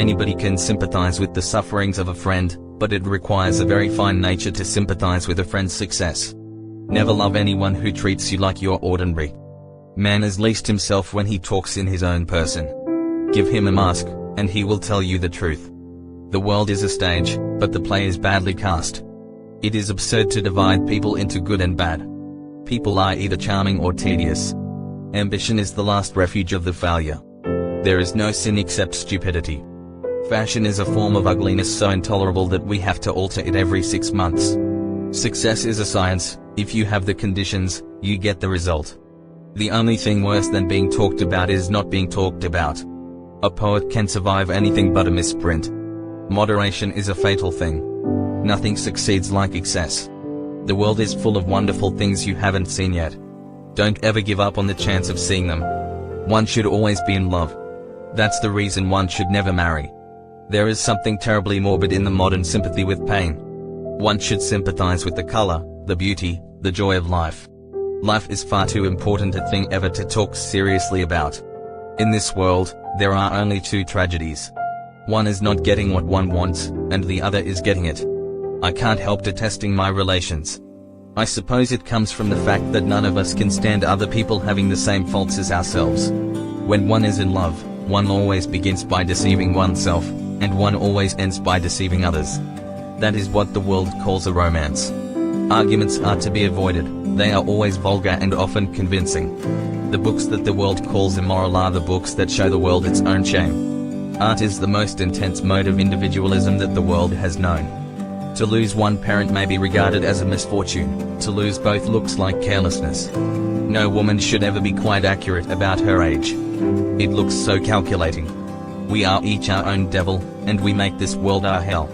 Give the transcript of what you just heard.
Anybody can sympathize with the sufferings of a friend, but it requires a very fine nature to sympathize with a friend's success. Never love anyone who treats you like you're ordinary. Man is least himself when he talks in his own person. Give him a mask, and he will tell you the truth. The world is a stage, but the play is badly cast. It is absurd to divide people into good and bad. People are either charming or tedious. Ambition is the last refuge of the failure. There is no sin except stupidity. Fashion is a form of ugliness so intolerable that we have to alter it every 6 months. Success is a science. If you have the conditions, you get the result. The only thing worse than being talked about is not being talked about. A poet can survive anything but a misprint. Moderation is a fatal thing. Nothing succeeds like excess. The world is full of wonderful things you haven't seen yet. Don't ever give up on the chance of seeing them. One should always be in love. That's the reason one should never marry. There is something terribly morbid in the modern sympathy with pain. One should sympathize with the color, the beauty, the joy of life. Life is far too important a thing ever to talk seriously about. In this world, there are only 2 tragedies. One is not getting what one wants, and the other is getting it. I can't help detesting my relations. I suppose it comes from the fact that none of us can stand other people having the same faults as ourselves. When one is in love, one always begins by deceiving oneself, and one always ends by deceiving others. That is what the world calls a romance. Arguments are to be avoided. They are always vulgar and often convincing. The books that the world calls immoral are the books that show the world its own shame. Art is the most intense mode of individualism that the world has known. To lose one parent may be regarded as a misfortune. To lose both looks like carelessness. No woman should ever be quite accurate about her age. It looks so calculating. We are each our own devil, and we make this world our hell.